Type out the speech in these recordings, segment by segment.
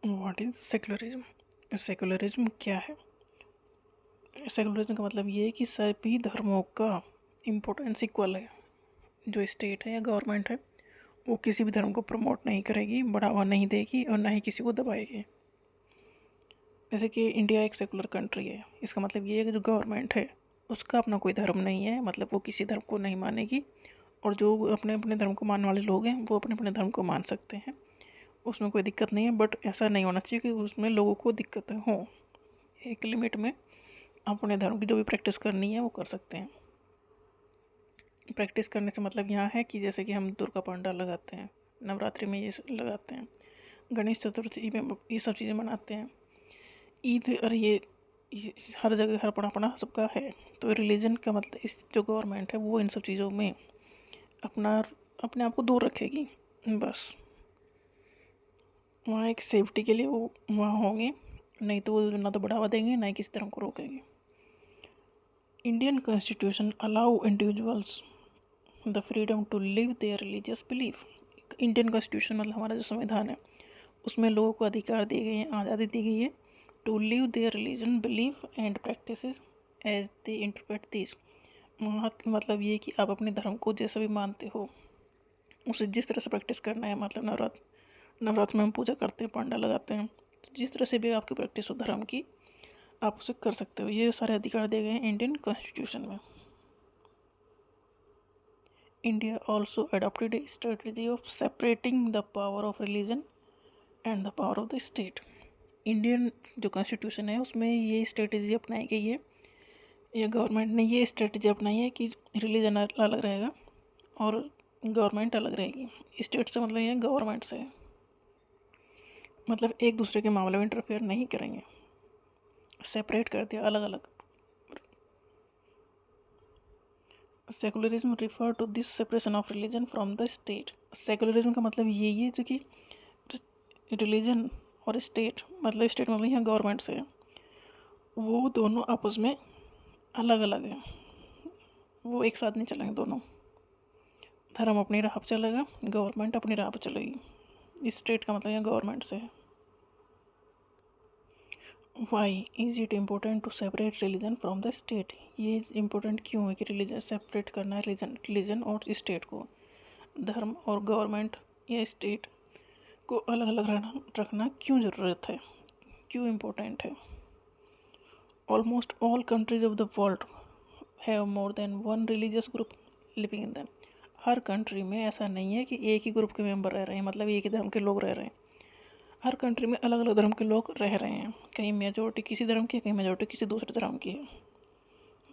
What is secularism? Secularism क्या है? Secularism का मतलब ये है कि सभी धर्मों का इम्पोर्टेंस इक्वल है। जो स्टेट है या गवर्नमेंट है वो किसी भी धर्म को प्रमोट नहीं करेगी, बढ़ावा नहीं देगी और ना ही किसी को दबाएगी। जैसे कि इंडिया एक सेकुलर कंट्री है, इसका मतलब ये है कि जो गवर्नमेंट है उसका अपना कोई धर्म नहीं है, मतलब वो किसी धर्म को नहीं मानेगी। और जो अपने अपने धर्म को मानने वाले लोग हैं वो अपने अपने धर्म को मान सकते हैं, उसमें कोई दिक्कत नहीं है। बट ऐसा नहीं होना चाहिए कि उसमें लोगों को दिक्कतें हों। एक लिमिट में अपने धर्म की जो भी प्रैक्टिस करनी है वो कर सकते हैं। प्रैक्टिस करने से मतलब यहाँ है कि जैसे कि हम दुर्गा पंडाल लगाते हैं, नवरात्रि में ये लगाते हैं, गणेश चतुर्थी में ये सब चीज़ें मनाते हैं, ईद, और ये हर जगह हर अपना अपना सबका है। तो रिलीजन का मतलब इस जो गवर्नमेंट है वो इन सब चीज़ों में अपना अपने आप को दूर रखेगी बस। वहाँ एक सेफ्टी के लिए वो वहाँ होंगे, नहीं तो वो ना तो बढ़ावा देंगे ना ही किसी धर्म को रोकेंगे। Indian constitution allow individuals the freedom to live their religious belief. Indian constitution मतलब हमारा जो संविधान है उसमें लोगों को अधिकार दिए गए हैं, आज़ादी दी गई है to live their religion belief and practice as they interpret this. मतलब ये कि आप अपने धर्म को जैसा भी मानते हो उसे जिस तरह से प्रैक्टिस करना है। मतलब नवरात्र में हम पूजा करते हैं, पंडाल लगाते हैं, तो जिस तरह से भी आपकी प्रैक्टिस हो धर्म की आप उसे कर सकते हो। ये सारे अधिकार दिए गए हैं इंडियन कॉन्स्टिट्यूशन में। India also adopted A strategy of separating the power of religion and the power of the state. Indian जो कॉन्स्टिट्यूशन है उसमें ये स्ट्रेटजी अपनाई गई है, या गवर्नमेंट ने ये स्ट्रेटजी अपनाई है कि रिलीजन अलग रहेगा और गवर्नमेंट अलग रहेगी। स्टेट से मतलब ये गवर्नमेंट से, मतलब एक दूसरे के मामले में इंटरफेयर नहीं करेंगे, सेपरेट कर दिया अलग अलग। Secularism refer to this separation of religion from the state. Secularism का मतलब यही है जो कि रिलीजन और स्टेट, मतलब स्टेट मतलब यहाँ गवर्नमेंट से है, वो दोनों आपस में अलग अलग हैं, वो एक साथ नहीं चलेंगे दोनों। धर्म अपनी राह पर चलेगा, गवर्नमेंट अपनी राह पर चलेगी। स्टेट का मतलब यहाँ गवर्नमेंट से है। Why is it important to separate religion from the state? ये इम्पोर्टेंट क्यों है कि रिलीजन सेपरेट करना है, रिलीजन और स्टेट को, धर्म और गवर्नमेंट या स्टेट को अलग अलग रखना क्यों ज़रूरत है, क्यों इम्पोर्टेंट है? Almost all countries of the world have more than one religious group living in them. Her country में ऐसा नहीं है कि एक ही ग्रुप के मेंबर रह रहे हैं, मतलब एक ही धर्म के लोग रह रहे हैं। हर कंट्री में अलग अलग धर्म के लोग रह रहे हैं, कहीं मेजोरिटी किसी धर्म की है, कहीं मेजोरिटी किसी दूसरे धर्म की है।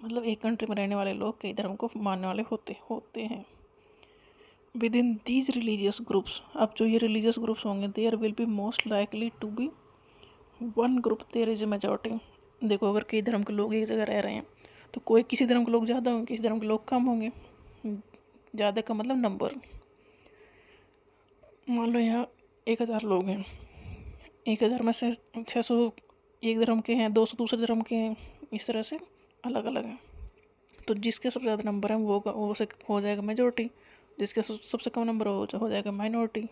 मतलब एक कंट्री में रहने वाले लोग कई धर्म को मानने वाले होते हैं। Within these religious groups, अब जो ये रिलीजियस ग्रुप्स होंगे, there will be most likely to be one group, there is a majority. देखो अगर कई धर्म के लोग एक जगह रह रहे हैं तो कोई किसी धर्म के लोग ज़्यादा होंगे, किसी धर्म के लोग कम होंगे। ज़्यादा का मतलब नंबर। मान लो यहाँ 1000 लोग हैं, 1000 में से 600 एक धर्म के हैं, 200 दूसरे धर्म के हैं, इस तरह से अलग अलग हैं। तो जिसके सबसे ज़्यादा नंबर हैं वो से हो जाएगा मेजोरिटी, जिसके सबसे कम नंबर हो जाएगा माइनॉरिटी।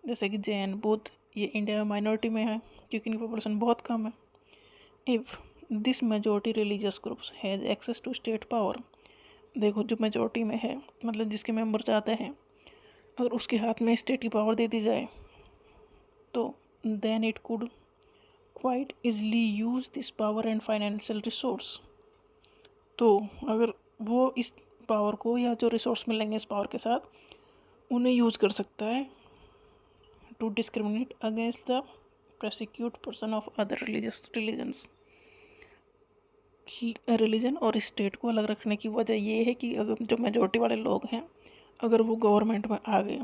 जैसे कि जैन बुद्ध, ये इंडिया में माइनॉरिटी में है क्योंकि इनकी पॉपुलेशन बहुत कम है। If this majority religious groups has access to state power, देखो जो मेजोरिटी में है मतलब जिसके मेंबर ज़्यादा हैं, अगर उसके हाथ में स्टेट की पावर दे दी जाए तो then it could quite easily use this power and financial resource. तो अगर वो इस पावर को या जो रिसोर्स मिलेंगे इस पावर के साथ उन्हें यूज़ कर सकता है to discriminate against the prosecute person of other religions. Religion और स्टेट को अलग रखने की वजह ये है कि अगर जो मेजोरिटी वाले लोग हैं अगर वो गवर्नमेंट में आ गए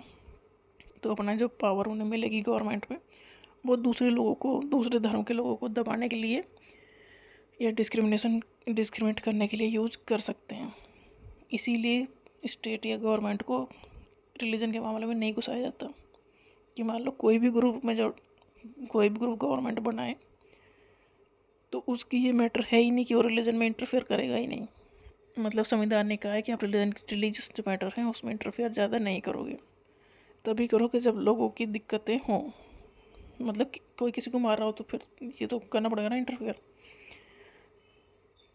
तो अपना जो पावर उन्हें मिलेगी गवर्नमेंट में, वो दूसरे लोगों को, दूसरे धर्म के लोगों को दबाने के लिए या डिस्क्रिमिनेट करने के लिए यूज कर सकते हैं। इसीलिए स्टेट या गवर्नमेंट को रिलीजन के मामले में नहीं घुसाया जाता कि मान लो कोई भी ग्रुप गवर्नमेंट बनाए तो उसकी ये मैटर है ही नहीं कि वो रिलीजन में इंटरफेयर करेगा ही नहीं। मतलब संविधान ने कहा है कि आप रिलीजियस जो मैटर हैं उसमें इंटरफेयर ज़्यादा नहीं करोगे, तभी करो कि जब लोगों की दिक्कतें हों, मतलब कोई किसी को मार रहा हो तो फिर ये तो करना पड़ेगा ना इंटरफेयर।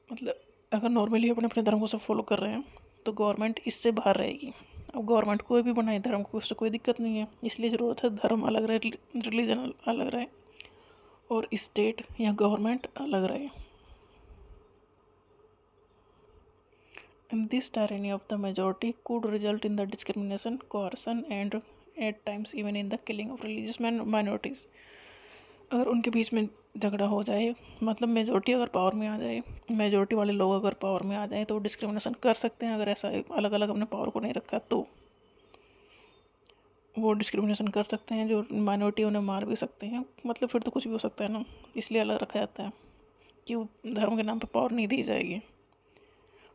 मतलब अगर नॉर्मली अपने अपने धर्म को सब फॉलो कर रहे हैं तो गवर्नमेंट इससे बाहर रहेगी। अब गवर्नमेंट कोई भी बनाए धर्म को, उससे कोई दिक्कत नहीं है, इसलिए ज़रूरत है धर्म अलग रहे, रिलीजन अलग रहे और स्टेट या गवर्नमेंट अलग रहे। This tyranny of the majority could result in the discrimination, coercion and at times even in the killing of religious minorities। अगर उनके बीच में झगड़ा हो जाए, मतलब मेजोरिटी अगर पावर में आ जाए, मेजोरिटी वाले लोग अगर पावर में आ जाए तो डिस्क्रिमिनेशन कर सकते हैं। अगर ऐसा अलग अलग अपने पावर को नहीं रखा तो वो डिस्क्रिमिनेशन कर सकते हैं। जो माइनॉरिटी उन्हें मार भी सकते हैं, मतलब फिर तो कुछ भी हो सकता है ना, इसलिए अलग रखा जाता है कि धर्म के नाम पे पावर नहीं दी जाएगी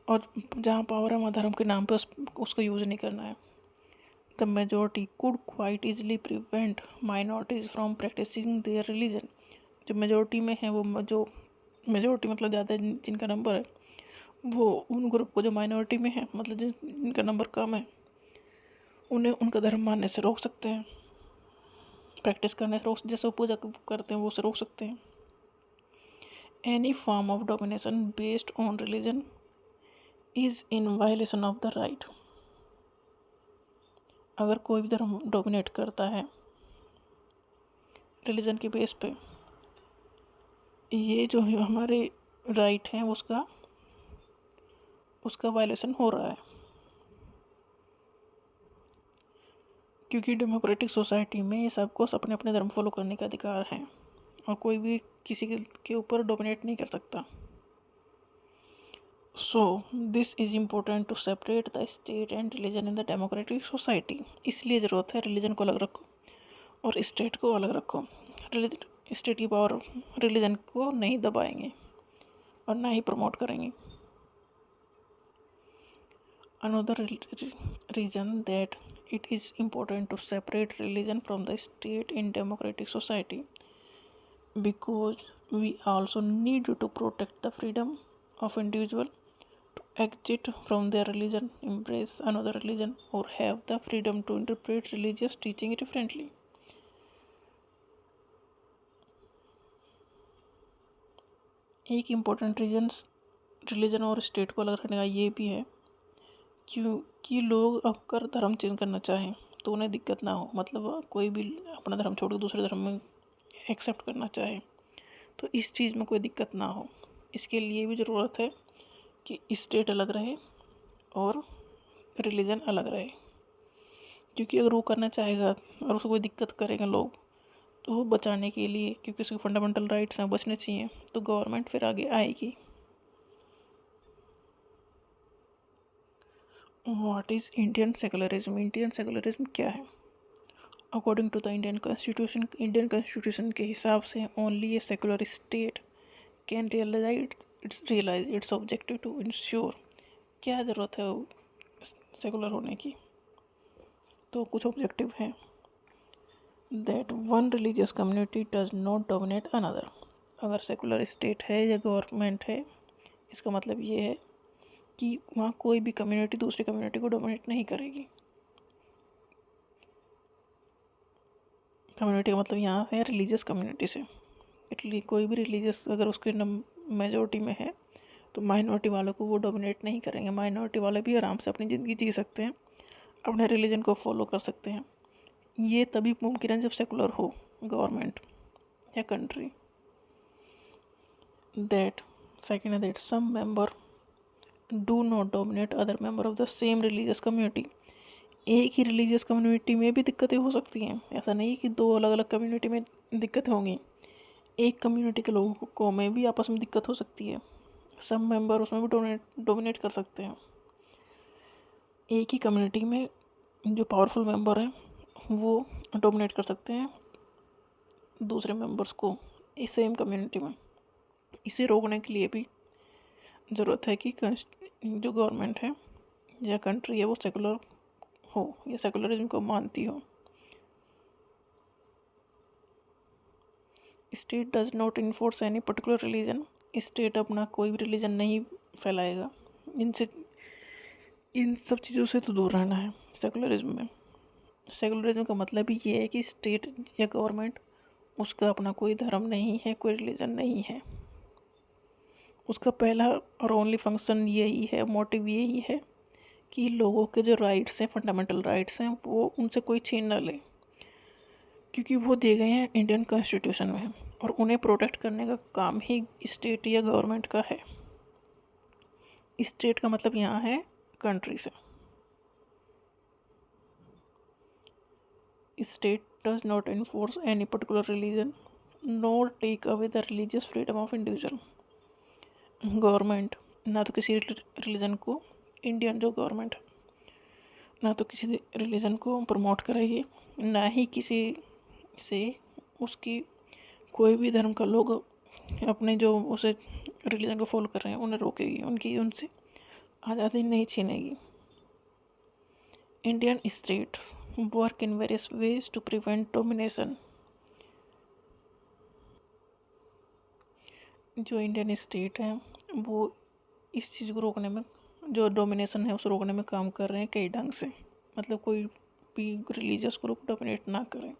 और जहाँ पावर है वहाँ धर्म के नाम पे उसको यूज़ नहीं करना है। The majority could quite easily prevent minorities from practising their religion. जो मेजोरिटी में है, वो जो मेजोरिटी मतलब ज़्यादा जिनका नंबर है, वो उन ग्रुप को जो माइनॉरिटी में है, मतलब जिनका नंबर कम है, उन्हें उनका धर्म मानने से रोक सकते हैं, प्रैक्टिस करने से रोक, जैसे वो पूजा करते हैं वो से रोक सकते हैं। Any form of domination based on religion is in violation of the right. अगर कोई भी धर्म डोमिनेट करता है रिलीजन के बेस पे, ये जो है हमारे राइट हैं उसका वायलेशन हो रहा है। क्योंकि डेमोक्रेटिक सोसाइटी में सबको अपने अपने धर्म फॉलो करने का अधिकार है और कोई भी किसी के ऊपर डोमिनेट नहीं कर सकता। So this is important to separate the state and religion in the democratic society. इसलिए ज़रूरत है रिलीजन को अलग रखो और स्टेट को अलग रखो। स्टेट की पावर रिलीजन को नहीं दबाएंगे और ना ही प्रमोट करेंगे। Another reason that it is important to separate religion from the state in democratic society, because we also need to protect the freedom of individual to exit from their religion, embrace another religion, or have the freedom to interpret religious teaching differently। एक important religion और state को अलग रखने का ये भी है क्योंकि लोग अगर धर्म चेंज करना चाहें तो उन्हें दिक्कत ना हो। मतलब कोई भी अपना धर्म छोड़ के दूसरे धर्म में एक्सेप्ट करना चाहे तो इस चीज़ में कोई दिक्कत ना हो। इसके लिए भी ज़रूरत है कि स्टेट अलग रहे और रिलीजन अलग रहे। क्योंकि अगर वो करना चाहेगा और उसको कोई दिक्कत करेंगे लोग, तो वो बचाने के लिए, क्योंकि उसके फंडामेंटल राइट्स हैं, बचने चाहिए, तो गवर्नमेंट फिर आगे आएगी। What is Indian secularism? Indian secularism क्या है? According to the Indian constitution के हिसाब से only a secular state can realise its objective to ensure. क्या ज़रूरत है सेकुलर होने की? तो कुछ ऑब्जेक्टिव हैं। That one religious community does not dominate another. अगर सेकुलर स्टेट है या गवर्नमेंट है, इसका मतलब ये है कि वहाँ कोई भी कम्युनिटी दूसरी कम्युनिटी को डोमिनेट नहीं करेगी। कम्युनिटी का मतलब यहाँ है रिलीजियस कम्युनिटी से। इसलिए कोई भी रिलीजियस अगर उसके मेजोरिटी में है तो माइनॉरिटी वालों को वो डोमिनेट नहीं करेंगे। माइनॉरिटी वाले भी आराम से अपनी ज़िंदगी जी सकते हैं, अपने रिलीजन को फॉलो कर सकते हैं। ये तभी मुमकिन है जब सेकुलर हो गवर्नमेंट या कंट्री। दैट सेकेंड है that some member do not dominate other member of the same religious community. एक ही रिलीजियस कम्युनिटी में भी दिक्कतें हो सकती हैं। ऐसा नहीं कि दो अलग अलग कम्युनिटी में दिक्कतें होंगी, एक कम्युनिटी के लोगों को में भी आपस में दिक्कत हो सकती है। सब मेंबर उसमें भी डोमिनेट कर सकते हैं। एक ही कम्युनिटी में जो पावरफुल मेंबर हैं वो डोमिनेट कर सकते हैं दूसरे मेंबर्स को इस सेम कम्युनिटी में। इसे रोकने के लिए भी ज़रूरत है कि जो गवर्नमेंट है या कंट्री है वो सेकुलर हो या सेकुलरिज्म को मानती हो। State does not enforce any particular religion. State अपना कोई भी रिलीजन नहीं फैलाएगा। इन सब चीज़ों से तो दूर रहना है सेकुलरिज्म में। सेकुलरिज्म का मतलब ही ये है कि स्टेट या गवर्नमेंट उसका अपना कोई धर्म नहीं है, कोई रिलीजन नहीं है। उसका पहला और ओनली फंक्शन यही है, मोटिव यही है कि लोगों के जो राइट्स हैं, फंडामेंटल राइट्स हैं, वो उनसे कोई छीन ना ले, क्योंकि वो दिए गए हैं इंडियन कॉन्स्टिट्यूशन में, और उन्हें प्रोटेक्ट करने का काम ही स्टेट या गवर्नमेंट का है। स्टेट का मतलब यहाँ है कंट्री से। State does not enforce any particular religion nor take away the religious freedom of individual. Government ना तो किसी रिलीजन को, इंडियन जो गवर्नमेंट ना तो किसी रिलीजन को प्रमोट करेगी, ना ही किसी से उसकी कोई भी धर्म का लोग अपने जो उसे रिलीजन को फॉलो कर रहे हैं उन्हें रोकेगी, उनकी उनसे आज़ादी नहीं छीनेगी। Indian states work in various ways to prevent domination. जो इंडियन स्टेट है वो इस चीज़ को रोकने में, जो डोमिनेशन है उसे रोकने में काम कर रहे हैं कई ढंग से। मतलब कोई भी रिलीजियस ग्रुप डोमिनेट ना करे।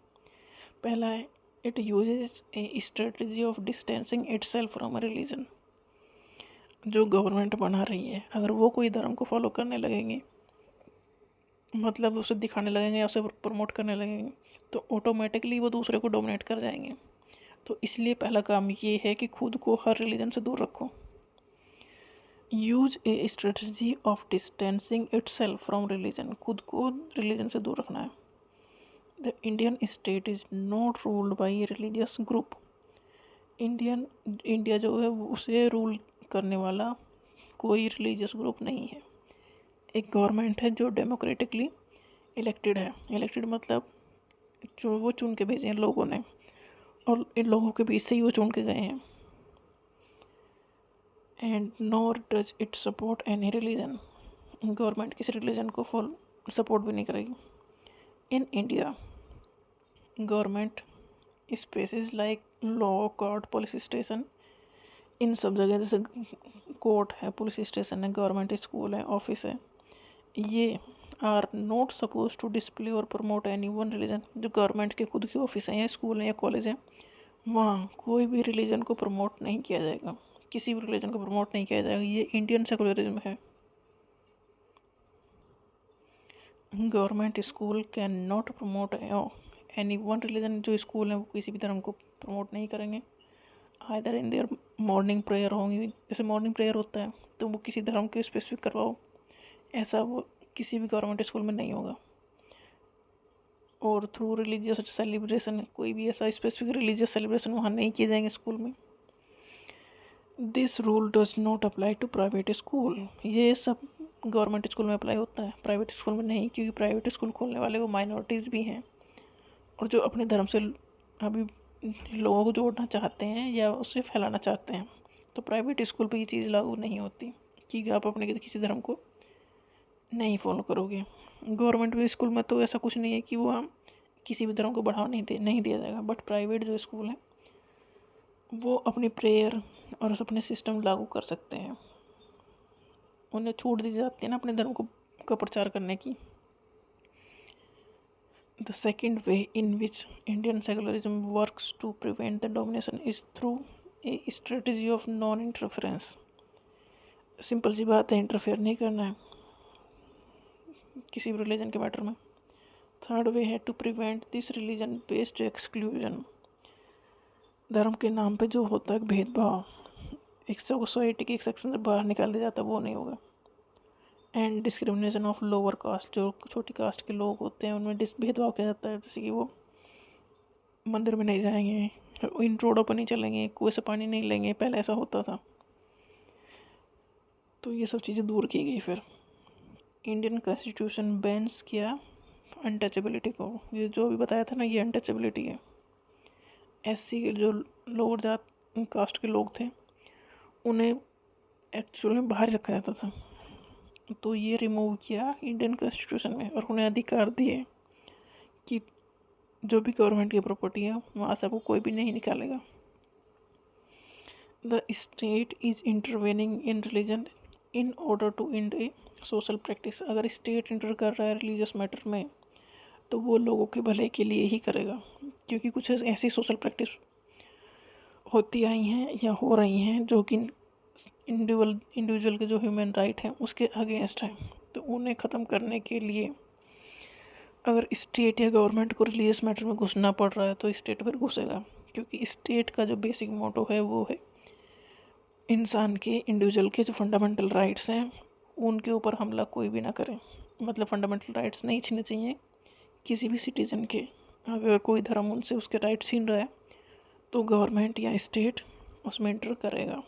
पहला है, it uses A strategy of distancing itself from a religion. जो गवर्नमेंट बना रही है, अगर वो कोई धर्म को फॉलो करने लगेंगे, मतलब उसे दिखाने लगेंगे या उसे प्रमोट करने लगेंगे, तो ऑटोमेटिकली वो दूसरे को डोमिनेट कर जाएंगे। तो इसलिए पहला काम ये है कि खुद को हर रिलीजन से दूर रखो। Use A strategy of distancing itself from religion, खुद को रिलीजन से दूर रखना है। The Indian state is not ruled by a religious group. India जो है उसे रूल करने वाला कोई रिलीजियस ग्रुप नहीं है। एक गवर्नमेंट है जो डेमोक्रेटिकली इलेक्टेड है। इलेक्टेड मतलब जो वो चुन के भेजे हैं लोगों ने, और इन लोगों के बीच से ही वो चुन के गए हैं। And nor does it support any religion. Government किसी रिलीजन को फॉल सपोर्ट भी नहीं करेगी। In India government spaces like law, court, police station, इन सब जगह जैसे कोर्ट है, पुलिस स्टेशन है, गवर्नमेंट स्कूल है, ऑफिस है, ये are not suppose to display और प्रमोट एनी वन रिलीजन। जो गवर्नमेंट के खुद की ऑफिस हैं या स्कूल हैं या कॉलेज हैं, वहाँ कोई भी रिलीजन को प्रमोट नहीं किया जाएगा, किसी भी रिलीजन को प्रमोट नहीं किया जाएगा। ये इंडियन सेकुलरिज्म है। Government school can not promote any one religion. जो स्कूल हैं वो किसी भी धर्म को प्रमोट नहीं करेंगे। Either in their morning prayer होंगी, जैसे मॉर्निंग प्रेयर होता है तो वो किसी धर्म के स्पेसिफिक करवाओ, ऐसा वो किसी भी गवर्नमेंट स्कूल में नहीं होगा। और थ्रू रिलीजियस सेलिब्रेशन, कोई भी ऐसा स्पेसिफिक रिलीजियस सेलिब्रेशन वहाँ नहीं किए जाएंगे स्कूल में। This rule does not apply to private school. ये सब गवर्नमेंट स्कूल में अप्लाई होता है, प्राइवेट स्कूल में नहीं, क्योंकि प्राइवेट स्कूल खोलने वाले वो माइनॉरिटीज़ भी हैं, और जो अपने धर्म से अभी लोगों को जोड़ना चाहते हैं या उसे फैलाना चाहते हैं। तो प्राइवेट स्कूल पे ये चीज़ लागू नहीं होती कि आप अपने किसी धर्म को नहीं फॉलो करोगे। गवर्नमेंट भी स्कूल में तो ऐसा कुछ नहीं है कि वो हम किसी भी धर्म को बढ़ावा नहीं दिया जाएगा। बट प्राइवेट जो स्कूल है वो अपनी प्रेयर और अपने सिस्टम लागू कर सकते हैं, उन्हें छूट दी जाती है ना अपने धर्म को का प्रचार करने की। The second way in which Indian secularism works to prevent the domination is through a strategy of non interference. Simple सी बात है, इंटरफेयर नहीं करना है किसी भी रिलीजन के मैटर में। थर्ड वे है to prevent this religion based exclusion. धर्म के नाम पे जो होता है भेदभाव, एक सोसाइटी के एक सेक्शन से बाहर निकाल दिया जाता है, वो नहीं होगा। And discrimination of lower caste, जो छोटी कास्ट के लोग होते हैं उनमें भेदभाव किया जाता है, जैसे कि वो मंदिर में नहीं जाएंगे, इन रोडों पर नहीं चलेंगे, कुएं से पानी नहीं लेंगे, पहले ऐसा होता था। तो ये सब चीज़ें दूर की गई। फिर इंडियन कॉन्स्टिट्यूशन बैन्स किया अनटचेबिलिटी को। ये जो भी बताया था ना, ये अनटचेबिलिटी है। एससी के जो लोअर जात कास्ट के लोग थे उन्हें एक्चुअल में बाहर रखा जाता था, तो ये रिमूव किया इंडियन कॉन्स्टिट्यूशन में, और उन्हें अधिकार दिए कि जो भी गवर्नमेंट की प्रॉपर्टी है वहाँ से आपको कोई भी नहीं निकालेगा। The state is intervening in religion in order to end a social practice. अगर स्टेट इंटर कर रहा है रिलीजियस मैटर में, तो वो लोगों के भले के लिए ही करेगा, क्योंकि कुछ ऐसी सोशल प्रैक्टिस होती आई हैं या हो रही हैं जो कि इंडिविजुअल के जो ह्यूमन राइट हैं उसके अगेंस्ट हैं। तो उन्हें ख़त्म करने के लिए अगर स्टेट या गवर्नमेंट को रिलीजियस मैटर में घुसना पड़ रहा है तो स्टेट फिर घुसेगा, क्योंकि स्टेट का जो बेसिक मोटो है वो है इंसान के, इंडिविजुअल के जो फंडामेंटल राइट्स हैं उनके ऊपर हमला कोई भी ना करे। मतलब फंडामेंटल राइट्स नहीं छीनने चाहिए किसी भी सिटीज़न के। अगर कोई धर्म उनसे उसके राइट छीन रहा है तो गवर्नमेंट या स्टेट उसमें इंटर करेगा।